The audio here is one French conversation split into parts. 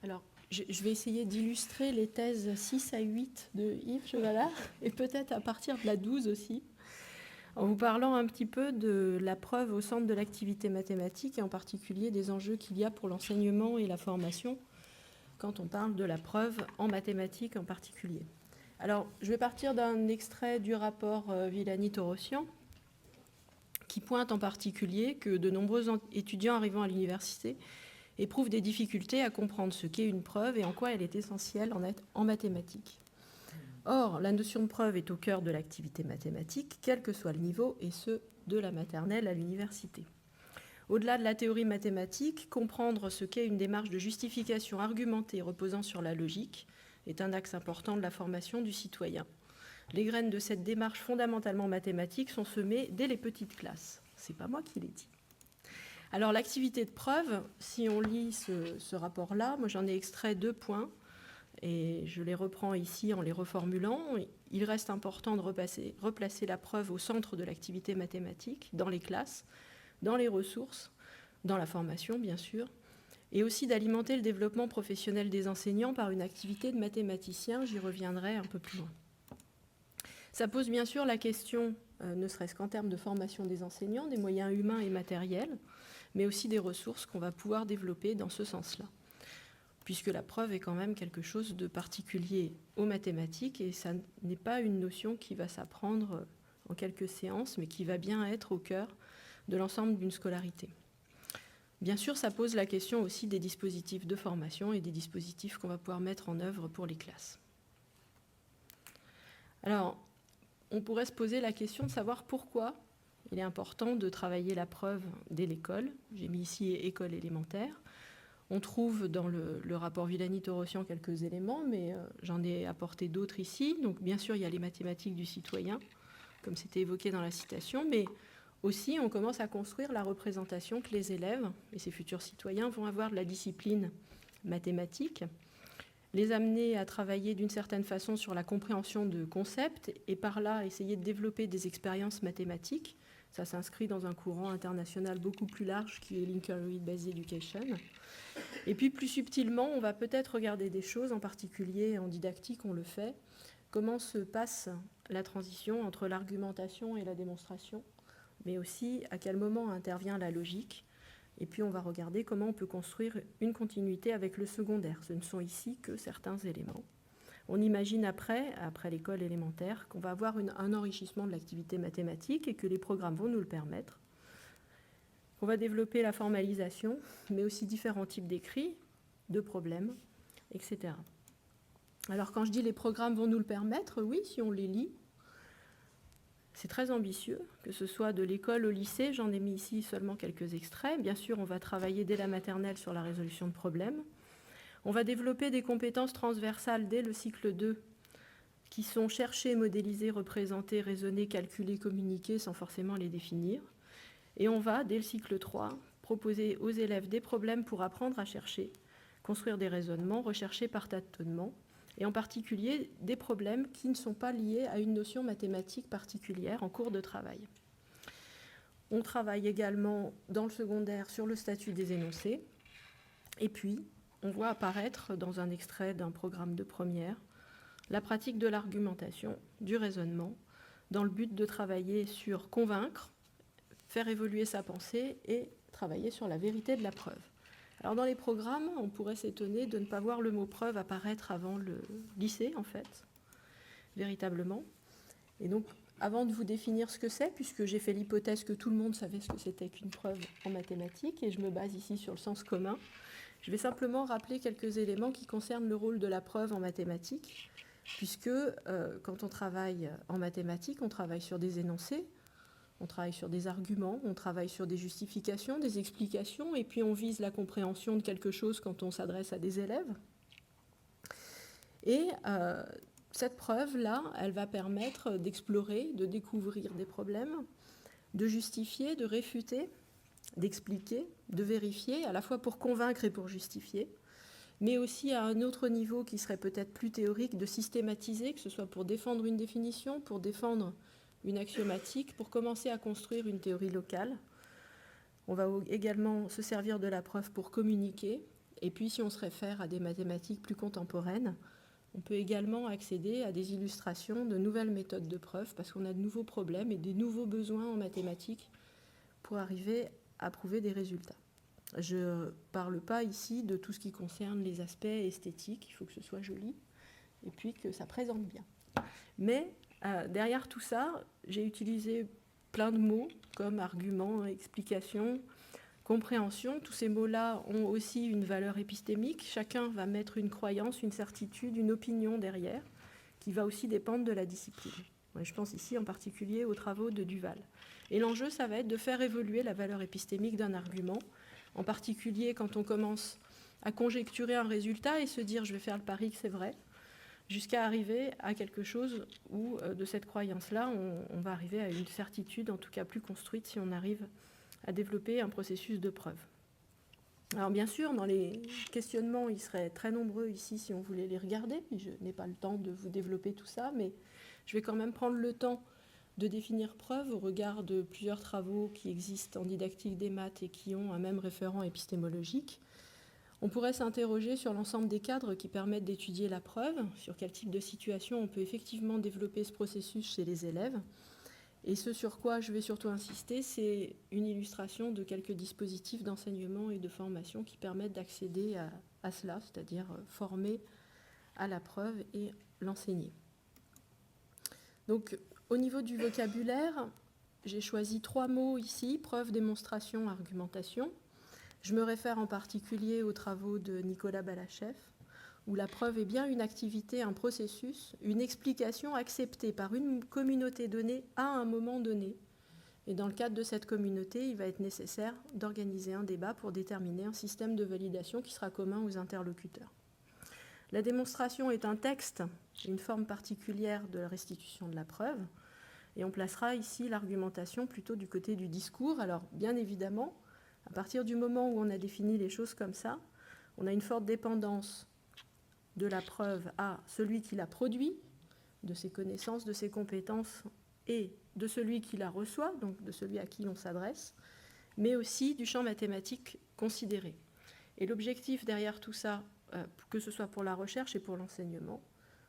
Alors, je vais essayer d'illustrer les thèses 6 à 8 de Yves Chevalard, et peut-être à partir de la 12 aussi, en vous parlant un petit peu de la preuve au centre de l'activité mathématique, et en particulier des enjeux qu'il y a pour l'enseignement et la formation, quand on parle de la preuve en mathématiques en particulier. Alors, je vais partir d'un extrait du rapport Villani-Torossian, qui pointe en particulier que de nombreux étudiants arrivant à l'université éprouvent des difficultés à comprendre ce qu'est une preuve et en quoi elle est essentielle en mathématiques. Or, la notion de preuve est au cœur de l'activité mathématique, quel que soit le niveau, et ce, de la maternelle à l'université. Au-delà de la théorie mathématique, comprendre ce qu'est une démarche de justification argumentée reposant sur la logique est un axe important de la formation du citoyen. Les graines de cette démarche fondamentalement mathématique sont semées dès les petites classes. C'est pas moi qui l'ai dit. Alors l'activité de preuve, si on lit ce rapport-là, moi j'en ai extrait 2 points et je les reprends ici en les reformulant. Il reste important de replacer la preuve au centre de l'activité mathématique, dans les classes, dans les ressources, dans la formation bien sûr, et aussi d'alimenter le développement professionnel des enseignants par une activité de mathématicien. J'y reviendrai un peu plus loin. Ça pose bien sûr la question, ne serait-ce qu'en termes de formation des enseignants, des moyens humains et matériels, mais aussi des ressources qu'on va pouvoir développer dans ce sens-là. Puisque la preuve est quand même quelque chose de particulier aux mathématiques, et ça n'est pas une notion qui va s'apprendre en quelques séances, mais qui va bien être au cœur de l'ensemble d'une scolarité. Bien sûr, ça pose la question aussi des dispositifs de formation et des dispositifs qu'on va pouvoir mettre en œuvre pour les classes. Alors, on pourrait se poser la question de savoir pourquoi il est important de travailler la preuve dès l'école. J'ai mis ici école élémentaire. On trouve dans le rapport Villani-Torossian quelques éléments, mais j'en ai apporté d'autres ici. Donc bien sûr, il y a les mathématiques du citoyen, comme c'était évoqué dans la citation, mais aussi on commence à construire la représentation que les élèves et ces futurs citoyens vont avoir de la discipline mathématique, les amener à travailler d'une certaine façon sur la compréhension de concepts et par là essayer de développer des expériences mathématiques. Ça s'inscrit dans un courant international beaucoup plus large qui est l'Inquiry-Based Education. Et puis plus subtilement, on va peut-être regarder des choses, en particulier en didactique, on le fait. Comment se passe la transition entre l'argumentation et la démonstration, mais aussi à quel moment intervient la logique. Et puis on va regarder comment on peut construire une continuité avec le secondaire. Ce ne sont ici que certains éléments. On imagine après l'école élémentaire, qu'on va avoir un enrichissement de l'activité mathématique et que les programmes vont nous le permettre. On va développer la formalisation, mais aussi différents types d'écrits, de problèmes, etc. Alors quand je dis les programmes vont nous le permettre, oui, si on les lit, c'est très ambitieux, que ce soit de l'école au lycée, j'en ai mis ici seulement quelques extraits. Bien sûr, on va travailler dès la maternelle sur la résolution de problèmes. On va développer des compétences transversales dès le cycle 2, qui sont chercher, modéliser, représenter, raisonner, calculer, communiquer, sans forcément les définir. Et on va, dès le cycle 3, proposer aux élèves des problèmes pour apprendre à chercher, construire des raisonnements, rechercher par tâtonnement, et en particulier des problèmes qui ne sont pas liés à une notion mathématique particulière en cours de travail. On travaille également dans le secondaire sur le statut des énoncés, et puis on voit apparaître dans un extrait d'un programme de première la pratique de l'argumentation, du raisonnement, dans le but de travailler sur convaincre, faire évoluer sa pensée et travailler sur la vérité de la preuve. Alors dans les programmes, on pourrait s'étonner de ne pas voir le mot preuve apparaître avant le lycée, en fait, véritablement. Et donc, avant de vous définir ce que c'est, puisque j'ai fait l'hypothèse que tout le monde savait ce que c'était qu'une preuve en mathématiques, et je me base ici sur le sens commun, je vais simplement rappeler quelques éléments qui concernent le rôle de la preuve en mathématiques, puisque quand on travaille en mathématiques, on travaille sur des énoncés, on travaille sur des arguments, on travaille sur des justifications, des explications, et puis on vise la compréhension de quelque chose quand on s'adresse à des élèves. Et cette preuve-là, elle va permettre d'explorer, de découvrir des problèmes, de justifier, de réfuter, d'expliquer, de vérifier, à la fois pour convaincre et pour justifier, mais aussi à un autre niveau qui serait peut-être plus théorique, de systématiser, que ce soit pour défendre une définition, pour défendre une axiomatique, pour commencer à construire une théorie locale. On va également se servir de la preuve pour communiquer Et puis, si on se réfère à des mathématiques plus contemporaines, on peut également accéder à des illustrations de nouvelles méthodes de preuve parce qu'on a de nouveaux problèmes et des nouveaux besoins en mathématiques pour arriver à prouver des résultats. Je ne parle pas ici de tout ce qui concerne les aspects esthétiques, il faut que ce soit joli et puis que ça présente bien. Mais derrière tout ça, j'ai utilisé plein de mots comme argument, explication, compréhension. Tous ces mots-là ont aussi une valeur épistémique. Chacun va mettre une croyance, une certitude, une opinion derrière, qui va aussi dépendre de la discipline. Je pense ici en particulier aux travaux de Duval. Et l'enjeu, ça va être de faire évoluer la valeur épistémique d'un argument, en particulier quand on commence à conjecturer un résultat et se dire « je vais faire le pari que c'est vrai », jusqu'à arriver à quelque chose où, de cette croyance-là, on va arriver à une certitude, en tout cas plus construite, si on arrive à développer un processus de preuve. Alors bien sûr, dans les questionnements, ils seraient très nombreux ici si on voulait les regarder. Je n'ai pas le temps de vous développer tout ça, mais je vais quand même prendre le temps de définir preuve au regard de plusieurs travaux qui existent en didactique des maths et qui ont un même référent épistémologique. On pourrait s'interroger sur l'ensemble des cadres qui permettent d'étudier la preuve, sur quel type de situation on peut effectivement développer ce processus chez les élèves. Et ce sur quoi je vais surtout insister, c'est une illustration de quelques dispositifs d'enseignement et de formation qui permettent d'accéder à cela, c'est-à-dire former à la preuve et l'enseigner. Donc, au niveau du vocabulaire, j'ai choisi 3 mots ici, preuve, démonstration, argumentation. Je me réfère en particulier aux travaux de Nicolas Balachef, où la preuve est bien une activité, un processus, une explication acceptée par une communauté donnée à un moment donné. Et dans le cadre de cette communauté, il va être nécessaire d'organiser un débat pour déterminer un système de validation qui sera commun aux interlocuteurs. La démonstration est un texte, une forme particulière de la restitution de la preuve, et on placera ici l'argumentation plutôt du côté du discours. Alors, bien évidemment, à partir du moment où on a défini les choses comme ça, on a une forte dépendance de la preuve à celui qui la produit, de ses connaissances, de ses compétences, et de celui qui la reçoit, donc de celui à qui l'on s'adresse, mais aussi du champ mathématique considéré. Et l'objectif derrière tout ça, que ce soit pour la recherche et pour l'enseignement,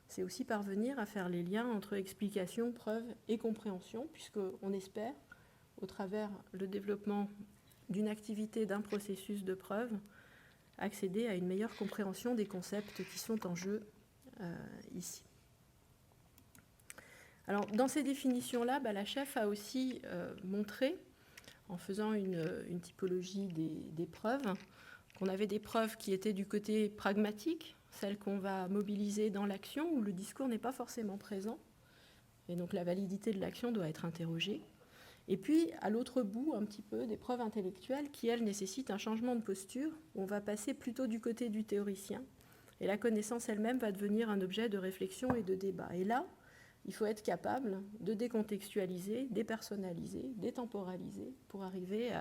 c'est aussi parvenir à faire les liens entre explication, preuve et compréhension, puisqu'on espère, au travers le développement d'une activité, d'un processus de preuve, accéder à une meilleure compréhension des concepts qui sont en jeu ici. Alors, dans ces définitions-là, Balachef a aussi montré, en faisant une typologie des preuves, qu'on avait des preuves qui étaient du côté pragmatique, celles qu'on va mobiliser dans l'action, où le discours n'est pas forcément présent, et donc la validité de l'action doit être interrogée. Et puis, à l'autre bout, un petit peu, des preuves intellectuelles qui, elles, nécessitent un changement de posture, où on va passer plutôt du côté du théoricien, et la connaissance elle-même va devenir un objet de réflexion et de débat. Et là, il faut être capable de décontextualiser, dépersonnaliser, détemporaliser, pour arriver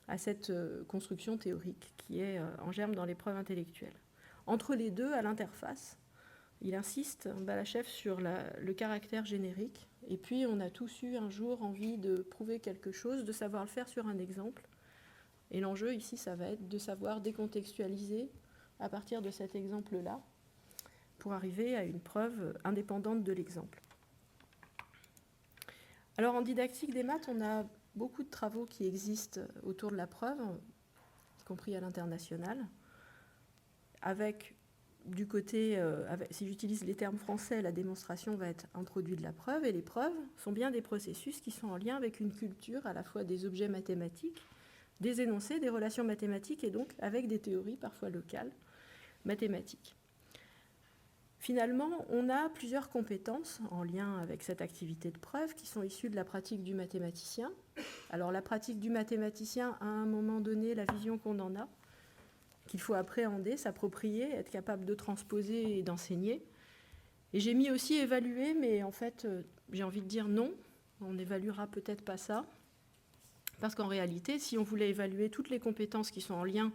à cette construction théorique qui est en germe dans les preuves intellectuelles. Entre les deux, à l'interface, il insiste, Balachef, sur le caractère générique. Et puis, on a tous eu un jour envie de prouver quelque chose, de savoir le faire sur un exemple. Et l'enjeu ici, ça va être de savoir décontextualiser à partir de cet exemple-là pour arriver à une preuve indépendante de l'exemple. Alors, en didactique des maths, on a beaucoup de travaux qui existent autour de la preuve, y compris à l'international, avec du côté, si j'utilise les termes français, la démonstration va être introduite de la preuve, et les preuves sont bien des processus qui sont en lien avec une culture, à la fois des objets mathématiques, des énoncés, des relations mathématiques, et donc avec des théories, parfois locales, mathématiques. Finalement, on a plusieurs compétences en lien avec cette activité de preuve qui sont issues de la pratique du mathématicien. Alors la pratique du mathématicien, à un moment donné, la vision qu'on en a, qu'il faut appréhender, s'approprier, être capable de transposer et d'enseigner. Et j'ai mis aussi évaluer, mais en fait, j'ai envie de dire non, on n'évaluera peut-être pas ça, parce qu'en réalité, si on voulait évaluer toutes les compétences qui sont en lien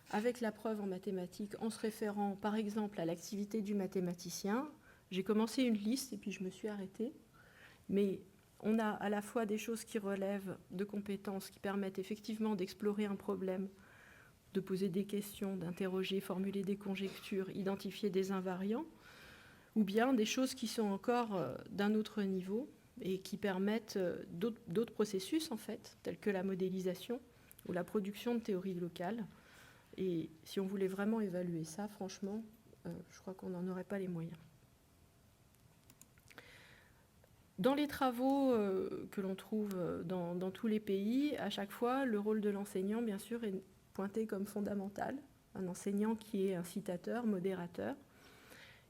avec la preuve en mathématiques, en se référant par exemple à l'activité du mathématicien, j'ai commencé une liste et puis je me suis arrêtée, mais on a à la fois des choses qui relèvent de compétences qui permettent effectivement d'explorer un problème de poser des questions, d'interroger, formuler des conjectures, identifier des invariants, ou bien des choses qui sont encore d'un autre niveau et qui permettent d'autres processus, en fait, tels que la modélisation ou la production de théories locales. Et si on voulait vraiment évaluer ça, franchement, je crois qu'on n'en aurait pas les moyens. Dans les travaux que l'on trouve dans tous les pays, à chaque fois, le rôle de l'enseignant, bien sûr, est pointé comme fondamental. Un enseignant qui est incitateur, modérateur.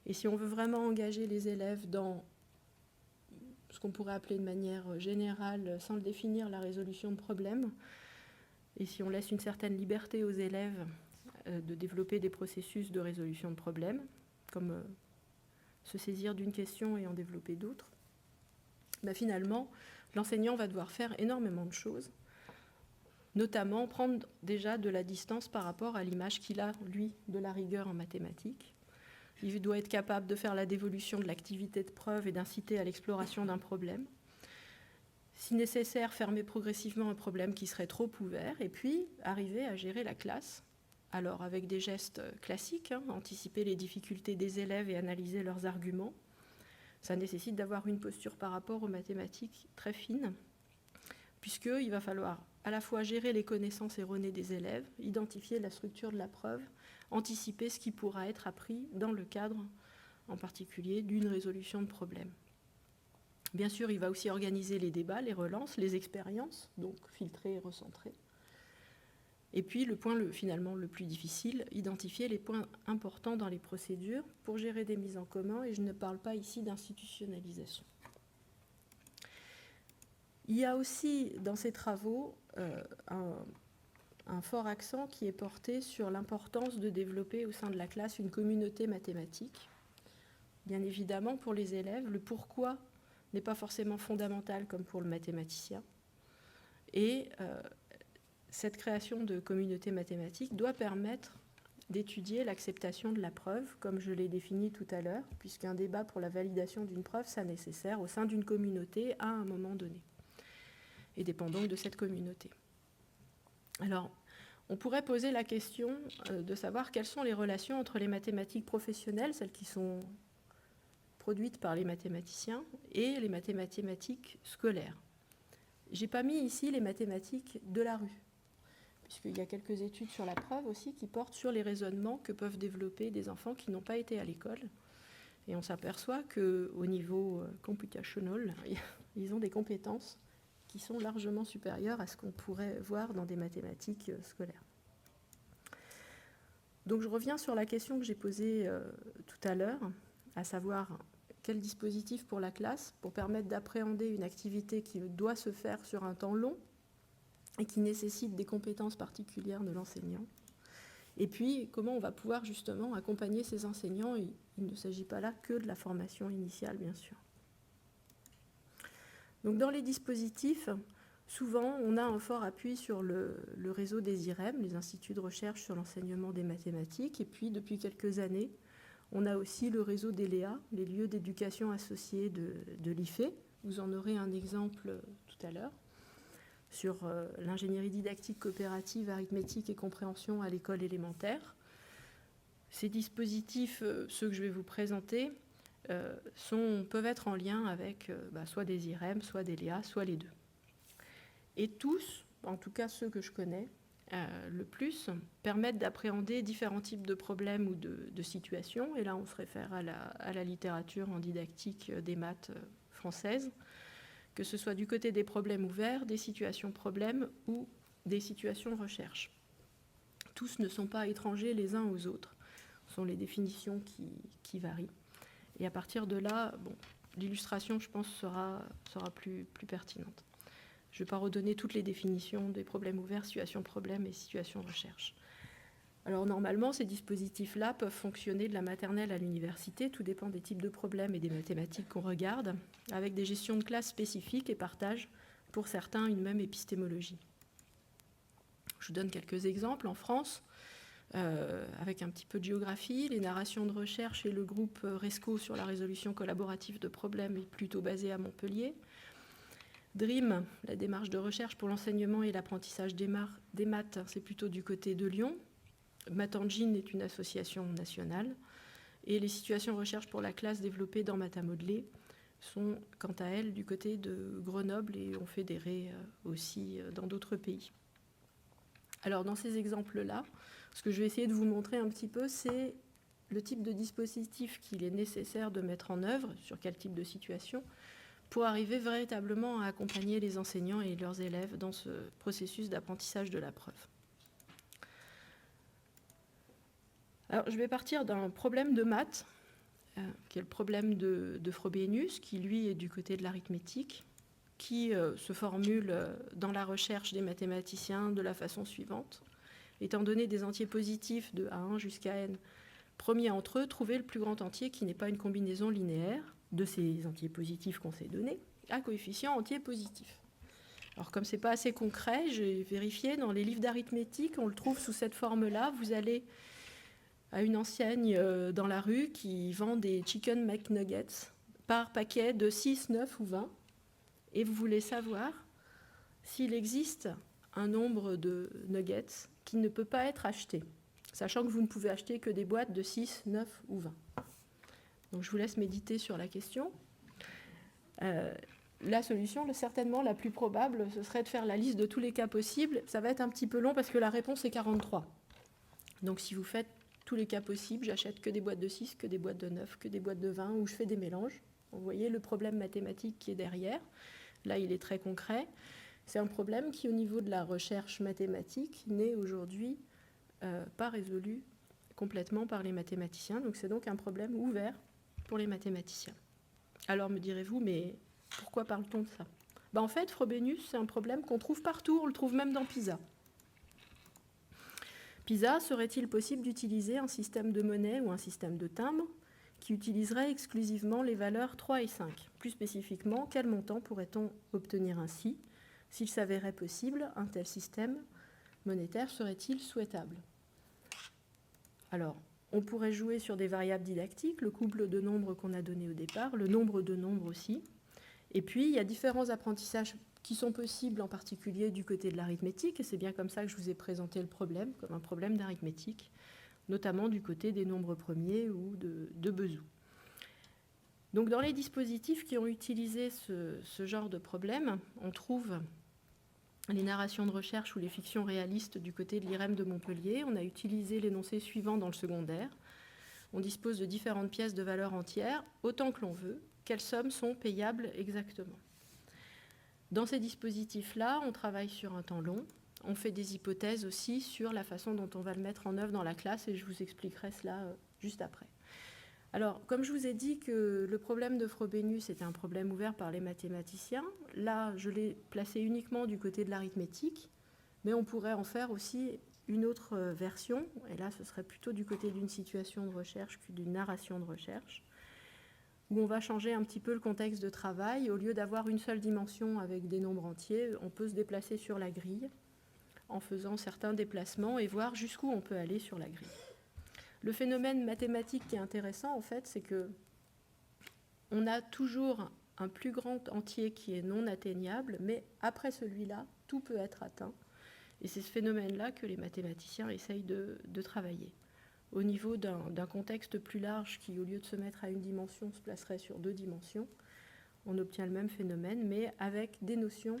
Et si on veut vraiment engager les élèves dans ce qu'on pourrait appeler de manière générale, sans le définir, la résolution de problèmes, et si on laisse une certaine liberté aux élèves de développer des processus de résolution de problèmes, comme se saisir d'une question et en développer d'autres, finalement, l'enseignant va devoir faire énormément de choses, notamment prendre déjà de la distance par rapport à l'image qu'il a, lui, de la rigueur en mathématiques. Il doit être capable de faire la dévolution de l'activité de preuve et d'inciter à l'exploration d'un problème. Si nécessaire, fermer progressivement un problème qui serait trop ouvert, et puis arriver à gérer la classe. Alors avec des gestes classiques, anticiper les difficultés des élèves et analyser leurs arguments. Ça nécessite d'avoir une posture par rapport aux mathématiques très fine, puisqu'il va falloir à la fois gérer les connaissances erronées des élèves, identifier la structure de la preuve, anticiper ce qui pourra être appris dans le cadre, en particulier, d'une résolution de problème. Bien sûr, il va aussi organiser les débats, les relances, les expériences, donc filtrer et recentrer. Et puis, le point finalement le plus difficile, identifier les points importants dans les procédures pour gérer des mises en commun, et je ne parle pas ici d'institutionnalisation. Il y a aussi dans ces travaux un fort accent qui est porté sur l'importance de développer au sein de la classe une communauté mathématique. Bien évidemment, pour les élèves, le pourquoi n'est pas forcément fondamental comme pour le mathématicien. Et cette création de communauté mathématique doit permettre d'étudier l'acceptation de la preuve, comme je l'ai défini tout à l'heure, puisqu'un débat pour la validation d'une preuve, ça nécessaire au sein d'une communauté à un moment donné, et dépend donc de cette communauté. Alors, on pourrait poser la question de savoir quelles sont les relations entre les mathématiques professionnelles, celles qui sont produites par les mathématiciens, et les mathématiques scolaires. Je n'ai pas mis ici les mathématiques de la rue, puisqu'il y a quelques études sur la preuve aussi qui portent sur les raisonnements que peuvent développer des enfants qui n'ont pas été à l'école. Et on s'aperçoit qu'au niveau computational, ils ont des compétences qui sont largement supérieures à ce qu'on pourrait voir dans des mathématiques scolaires. Donc je reviens sur la question que j'ai posée tout à l'heure, à savoir quel dispositif pour la classe pour permettre d'appréhender une activité qui doit se faire sur un temps long et qui nécessite des compétences particulières de l'enseignant. Et puis, comment on va pouvoir justement accompagner ces enseignants. Il ne s'agit pas là que de la formation initiale, bien sûr. Donc, dans les dispositifs, souvent, on a un fort appui sur le réseau des IREM, les instituts de recherche sur l'enseignement des mathématiques. Et puis, depuis quelques années, on a aussi le réseau des LEA, les lieux d'éducation associés de l'IFE. Vous en aurez un exemple tout à l'heure sur l'ingénierie didactique coopérative, arithmétique et compréhension à l'école élémentaire. Ces dispositifs, ceux que je vais vous présenter, peuvent être en lien avec soit des IREM, soit des LEA, soit les deux. Et tous, en tout cas ceux que je connais le plus, permettent d'appréhender différents types de problèmes ou de situations. Et là, on se réfère à la littérature en didactique des maths françaises, que ce soit du côté des problèmes ouverts, des situations problèmes ou des situations recherche. Tous ne sont pas étrangers les uns aux autres. Ce sont les définitions qui varient. Et à partir de là, l'illustration, je pense, sera plus pertinente. Je ne vais pas redonner toutes les définitions des problèmes ouverts, situations problèmes et situations recherche. Alors normalement, ces dispositifs-là peuvent fonctionner de la maternelle à l'université, tout dépend des types de problèmes et des mathématiques qu'on regarde, avec des gestions de classe spécifiques et partagent pour certains une même épistémologie. Je vous donne quelques exemples. En France, avec un petit peu de géographie, les narrations de recherche et le groupe RESCO sur la résolution collaborative de problèmes est plutôt basé à Montpellier. DREAM, la démarche de recherche pour l'enseignement et l'apprentissage des maths, c'est plutôt du côté de Lyon. Matengine est une association nationale et les situations de recherche pour la classe développées dans MataModelé sont quant à elles du côté de Grenoble et ont fédéré aussi dans d'autres pays. Alors dans ces exemples-là, ce que je vais essayer de vous montrer un petit peu, c'est le type de dispositif qu'il est nécessaire de mettre en œuvre, sur quel type de situation, pour arriver véritablement à accompagner les enseignants et leurs élèves dans ce processus d'apprentissage de la preuve. Alors, je vais partir d'un problème de maths, qui est le problème de Frobenius, qui lui est du côté de l'arithmétique, qui se formule dans la recherche des mathématiciens de la façon suivante. Étant donné des entiers positifs de A1 jusqu'à n, premier entre eux, trouver le plus grand entier qui n'est pas une combinaison linéaire de ces entiers positifs qu'on s'est donnés à coefficient entier positif. Alors comme ce n'est pas assez concret, j'ai vérifié dans les livres d'arithmétique, on le trouve sous cette forme-là. Vous allez à une enseigne dans la rue qui vend des chicken McNuggets par paquet de 6, 9 ou 20, et vous voulez savoir s'il existe un nombre de nuggets qui ne peut pas être acheté, sachant que vous ne pouvez acheter que des boîtes de 6, 9 ou 20. Donc je vous laisse méditer sur la question. La solution, certainement la plus probable, ce serait de faire la liste de tous les cas possibles. Ça va être un petit peu long parce que la réponse est 43. Donc si vous faites tous les cas possibles, j'achète que des boîtes de 6, que des boîtes de 9, que des boîtes de 20, ou je fais des mélanges. Vous voyez le problème mathématique qui est derrière. Là, il est très concret. C'est un problème qui, au niveau de la recherche mathématique, n'est aujourd'hui pas résolu complètement par les mathématiciens. Donc c'est donc un problème ouvert pour les mathématiciens. Alors me direz-vous, mais pourquoi parle-t-on de ça ? En fait, Frobenius, c'est un problème qu'on trouve partout, on le trouve même dans PISA. PISA, serait-il possible d'utiliser un système de monnaie ou un système de timbre qui utiliserait exclusivement les valeurs 3 et 5 ? Plus spécifiquement, quel montant pourrait-on obtenir ainsi ? S'il s'avérait possible, un tel système monétaire serait-il souhaitable ? Alors, on pourrait jouer sur des variables didactiques, le couple de nombres qu'on a donné au départ, le nombre de nombres aussi. Et puis, il y a différents apprentissages qui sont possibles, en particulier du côté de l'arithmétique, et c'est bien comme ça que je vous ai présenté le problème, comme un problème d'arithmétique, notamment du côté des nombres premiers ou de Bezout. Donc, dans les dispositifs qui ont utilisé ce genre de problème, on trouve les narrations de recherche ou les fictions réalistes du côté de l'IREM de Montpellier. On a utilisé l'énoncé suivant dans le secondaire. On dispose de différentes pièces de valeur entière, autant que l'on veut. Quelles sommes sont payables exactement ? Dans ces dispositifs-là, on travaille sur un temps long. On fait des hypothèses aussi sur la façon dont on va le mettre en œuvre dans la classe, et je vous expliquerai cela juste après. Alors, comme je vous ai dit que le problème de Frobenius était un problème ouvert par les mathématiciens, là, je l'ai placé uniquement du côté de l'arithmétique, mais on pourrait en faire aussi une autre version, et là, ce serait plutôt du côté d'une situation de recherche que d'une narration de recherche, où on va changer un petit peu le contexte de travail. Au lieu d'avoir une seule dimension avec des nombres entiers, on peut se déplacer sur la grille en faisant certains déplacements et voir jusqu'où on peut aller sur la grille. Le phénomène mathématique qui est intéressant, en fait, c'est que on a toujours un plus grand entier qui est non atteignable, mais après celui-là, tout peut être atteint. Et c'est ce phénomène-là que les mathématiciens essayent de travailler. Au niveau d'un contexte plus large qui, au lieu de se mettre à une dimension, se placerait sur 2 dimensions, on obtient le même phénomène, mais avec des notions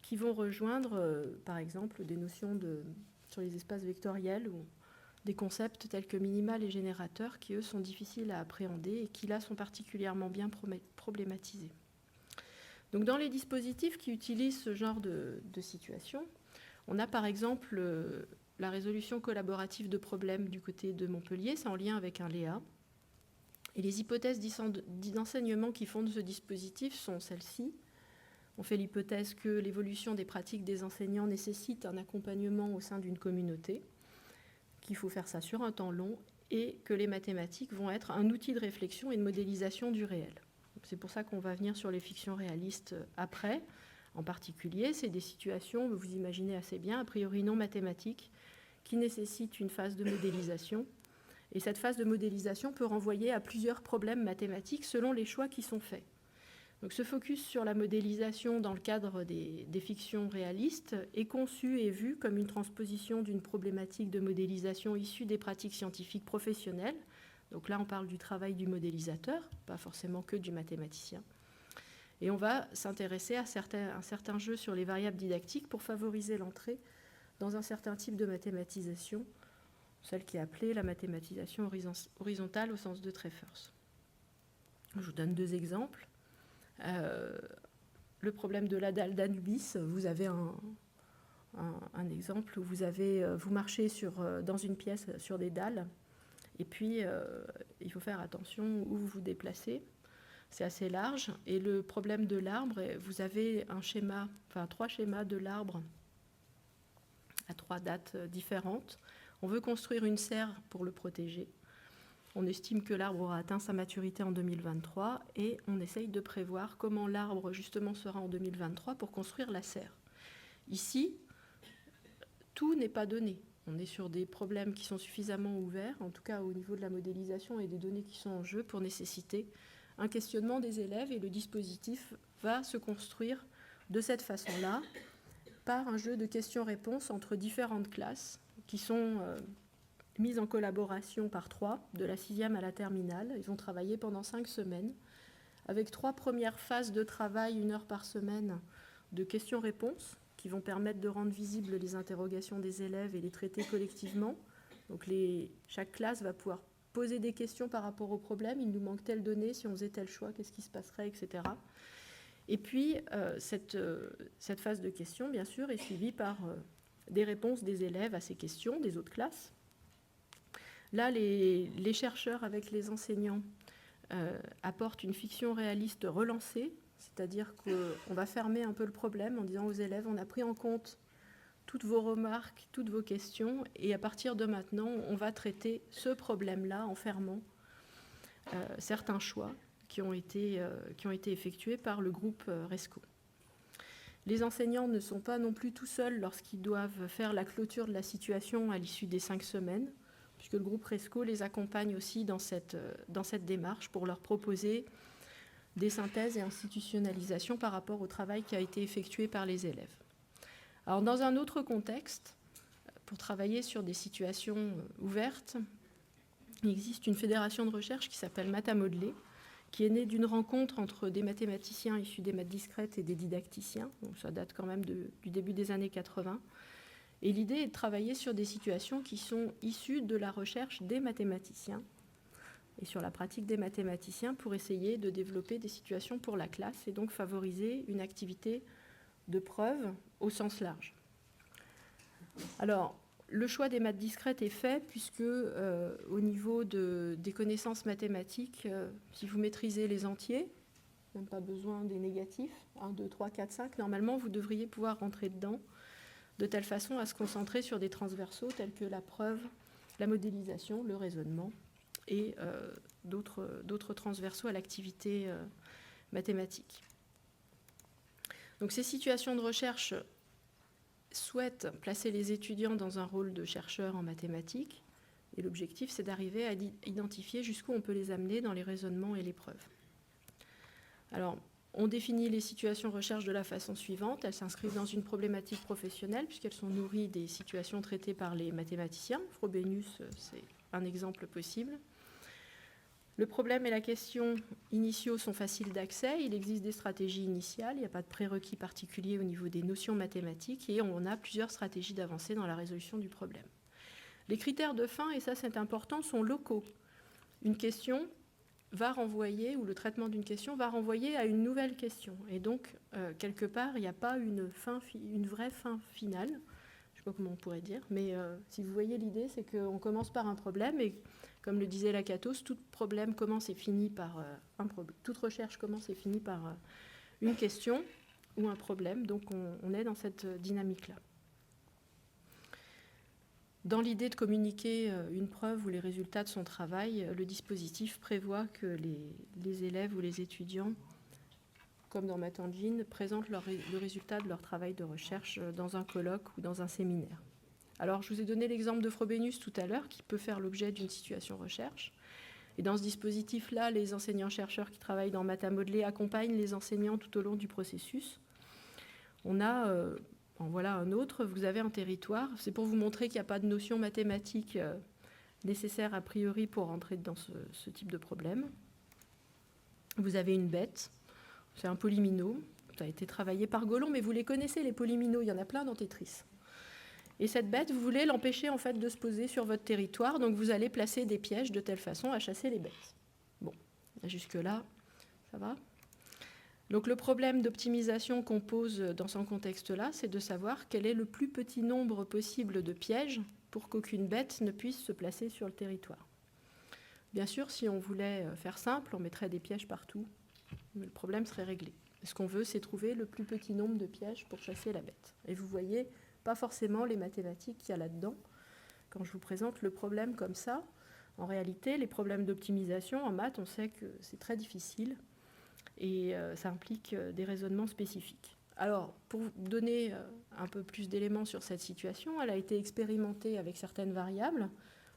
qui vont rejoindre, par exemple, des notions sur les espaces vectoriels ou des concepts tels que minimal et générateur qui, eux, sont difficiles à appréhender et qui, là, sont particulièrement bien problématisés. Donc, dans les dispositifs qui utilisent ce genre de situation, on a, par exemple, la résolution collaborative de problèmes du côté de Montpellier, c'est en lien avec un Léa. Et les hypothèses d'enseignement qui fondent ce dispositif sont celles-ci. On fait l'hypothèse que l'évolution des pratiques des enseignants nécessite un accompagnement au sein d'une communauté, qu'il faut faire ça sur un temps long, et que les mathématiques vont être un outil de réflexion et de modélisation du réel. C'est pour ça qu'on va venir sur les fictions réalistes après. En particulier, c'est des situations, vous imaginez assez bien, a priori non mathématiques, qui nécessitent une phase de modélisation. Et cette phase de modélisation peut renvoyer à plusieurs problèmes mathématiques selon les choix qui sont faits. Donc, ce focus sur la modélisation dans le cadre des fictions réalistes est conçu et vu comme une transposition d'une problématique de modélisation issue des pratiques scientifiques professionnelles. Donc là, on parle du travail du modélisateur, pas forcément que du mathématicien. Et on va s'intéresser à un certain jeu sur les variables didactiques pour favoriser l'entrée dans un certain type de mathématisation, celle qui est appelée la mathématisation horizontale au sens de Treffers. Je vous donne 2 exemples. Le problème de la dalle d'Anubis, vous avez un exemple où vous marchez dans une pièce sur des dalles, et puis il faut faire attention où vous vous déplacez. C'est assez large. Et le problème de l'arbre, vous avez 3 schémas de l'arbre à 3 dates différentes. On veut construire une serre pour le protéger. On estime que l'arbre aura atteint sa maturité en 2023 et on essaye de prévoir comment l'arbre justement sera en 2023 pour construire la serre. Ici, tout n'est pas donné. On est sur des problèmes qui sont suffisamment ouverts, en tout cas au niveau de la modélisation et des données qui sont en jeu pour nécessiter un questionnement des élèves, et le dispositif va se construire de cette façon-là par un jeu de questions-réponses entre différentes classes qui sont mises en collaboration par 3, de la 6e à la terminale. Ils vont travailler pendant 5 semaines avec 3 premières phases de travail, 1 heure par semaine, de questions-réponses qui vont permettre de rendre visibles les interrogations des élèves et les traiter collectivement. Donc chaque classe va pouvoir poser des questions par rapport au problème. Il nous manque telle donnée, si on faisait tel choix, qu'est-ce qui se passerait, etc. Et puis, cette phase de questions, bien sûr, est suivie par des réponses des élèves à ces questions, des autres classes. Là, les chercheurs, avec les enseignants, apportent une fiction réaliste relancée, c'est-à-dire qu'on va fermer un peu le problème en disant aux élèves, on a pris en compte toutes vos remarques, toutes vos questions, et à partir de maintenant, on va traiter ce problème-là en fermant certains choix qui ont été effectués par le groupe RESCO. Les enseignants ne sont pas non plus tout seuls lorsqu'ils doivent faire la clôture de la situation à l'issue des 5 semaines, puisque le groupe RESCO les accompagne aussi dans cette démarche pour leur proposer des synthèses et institutionnalisations par rapport au travail qui a été effectué par les élèves. Alors, dans un autre contexte, pour travailler sur des situations ouvertes, il existe une fédération de recherche qui s'appelle Matamodelé, qui est née d'une rencontre entre des mathématiciens issus des maths discrètes et des didacticiens. Donc ça date quand même du début des années 80. Et l'idée est de travailler sur des situations qui sont issues de la recherche des mathématiciens et sur la pratique des mathématiciens pour essayer de développer des situations pour la classe et donc favoriser une activité de preuve au sens large. Alors, le choix des maths discrètes est fait puisque au niveau des connaissances mathématiques, si vous maîtrisez les entiers, même pas besoin des négatifs, 1, 2, 3, 4, 5, normalement vous devriez pouvoir rentrer dedans de telle façon à se concentrer sur des transversaux tels que la preuve, la modélisation, le raisonnement et d'autres transversaux à l'activité mathématique. Donc ces situations de recherche souhaitent placer les étudiants dans un rôle de chercheurs en mathématiques, et l'objectif c'est d'arriver à identifier jusqu'où on peut les amener dans les raisonnements et les preuves. Alors, on définit les situations de recherche de la façon suivante. Elles s'inscrivent dans une problématique professionnelle puisqu'elles sont nourries des situations traitées par les mathématiciens. Frobenius, c'est un exemple possible. Le problème et la question initiaux sont faciles d'accès. Il existe des stratégies initiales. Il n'y a pas de prérequis particulier au niveau des notions mathématiques et on a plusieurs stratégies d'avancée dans la résolution du problème. Les critères de fin, et ça c'est important, sont locaux. Une question va renvoyer, ou le traitement d'une question va renvoyer à une nouvelle question. Et donc, quelque part, il n'y a pas une vraie fin finale. Je ne sais pas comment on pourrait dire, mais si vous voyez l'idée, c'est qu'on commence par un problème, et comme le disait Lakatos, tout problème commence et finit par un problème. Toute recherche commence et finit par une question ou un problème. Donc, on est dans cette dynamique-là. Dans l'idée de communiquer une preuve ou les résultats de son travail, le dispositif prévoit que les élèves ou les étudiants, comme dans Math-Engine, présentent le résultat de leur travail de recherche dans un colloque ou dans un séminaire. Alors, je vous ai donné l'exemple de Frobenius tout à l'heure, qui peut faire l'objet d'une situation recherche. Et dans ce dispositif-là, les enseignants-chercheurs qui travaillent dans MathaModelé accompagnent les enseignants tout au long du processus. On a, en voilà un autre, vous avez un territoire. C'est pour vous montrer qu'il n'y a pas de notion mathématique nécessaire a priori pour entrer dans ce type de problème. Vous avez une bête, c'est un polymino. Ça a été travaillé par Golon, mais vous les connaissez, les polyminos, il y en a plein dans Tetris. Et cette bête, vous voulez l'empêcher en fait de se poser sur votre territoire, donc vous allez placer des pièges de telle façon à chasser les bêtes. Bon, jusque-là, ça va ? Donc le problème d'optimisation qu'on pose dans ce contexte-là, c'est de savoir quel est le plus petit nombre possible de pièges pour qu'aucune bête ne puisse se placer sur le territoire. Bien sûr, si on voulait faire simple, on mettrait des pièges partout, mais le problème serait réglé. Ce qu'on veut, c'est trouver le plus petit nombre de pièges pour chasser la bête. Et vous voyez pas forcément les mathématiques qu'il y a là-dedans. Quand je vous présente le problème comme ça, en réalité, les problèmes d'optimisation en maths, on sait que c'est très difficile et ça implique des raisonnements spécifiques. Alors, pour vous donner un peu plus d'éléments sur cette situation, elle a été expérimentée avec certaines variables.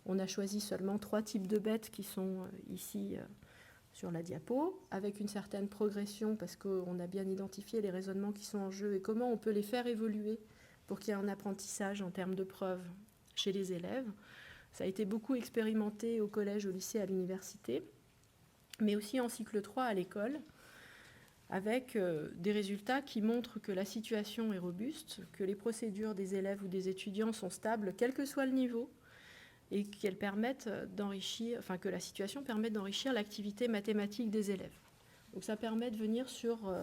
On a choisi seulement 3 types de bêtes qui sont ici sur la diapo, avec une certaine progression, parce qu'on a bien identifié les raisonnements qui sont en jeu et comment on peut les faire évoluer pour qu'il y ait un apprentissage en termes de preuves chez les élèves. Ça a été beaucoup expérimenté au collège, au lycée, à l'université, mais aussi en cycle 3 à l'école, avec des résultats qui montrent que la situation est robuste, que les procédures des élèves ou des étudiants sont stables, quel que soit le niveau, et qu'elles permettent d'enrichir, enfin que la situation permet d'enrichir l'activité mathématique des élèves. Donc ça permet de venir sur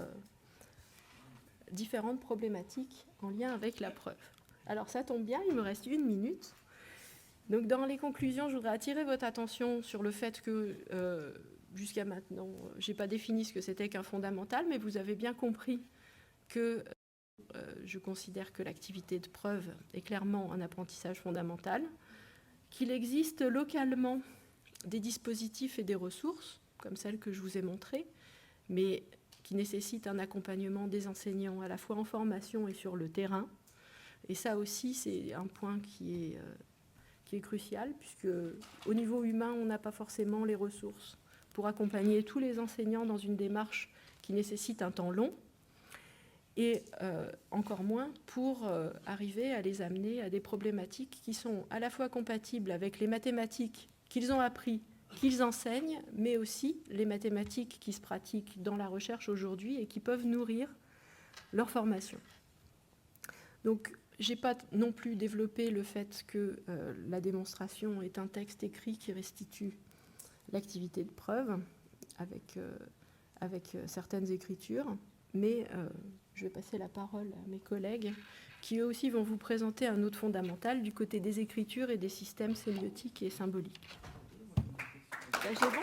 différentes problématiques en lien avec la preuve. Alors ça tombe bien, il me reste 1 minute. Donc dans les conclusions, je voudrais attirer votre attention sur le fait que jusqu'à maintenant, je n'ai pas défini ce que c'était qu'un fondamental, mais vous avez bien compris que je considère que l'activité de preuve est clairement un apprentissage fondamental, qu'il existe localement des dispositifs et des ressources, comme celles que je vous ai montrées, mais qui nécessitent un accompagnement des enseignants à la fois en formation et sur le terrain. Et ça aussi, c'est un point qui est crucial, puisque au niveau humain, on n'a pas forcément les ressources pour accompagner tous les enseignants dans une démarche qui nécessite un temps long, et encore moins pour arriver à les amener à des problématiques qui sont à la fois compatibles avec les mathématiques qu'ils ont appris, qu'ils enseignent, mais aussi les mathématiques qui se pratiquent dans la recherche aujourd'hui et qui peuvent nourrir leur formation. Donc, je n'ai pas non plus développé le fait que la démonstration est un texte écrit qui restitue l'activité de preuve avec certaines écritures, mais je vais passer la parole à mes collègues qui eux aussi vont vous présenter un autre fondamental du côté des écritures et des systèmes sémiotiques et symboliques. C'est bon ?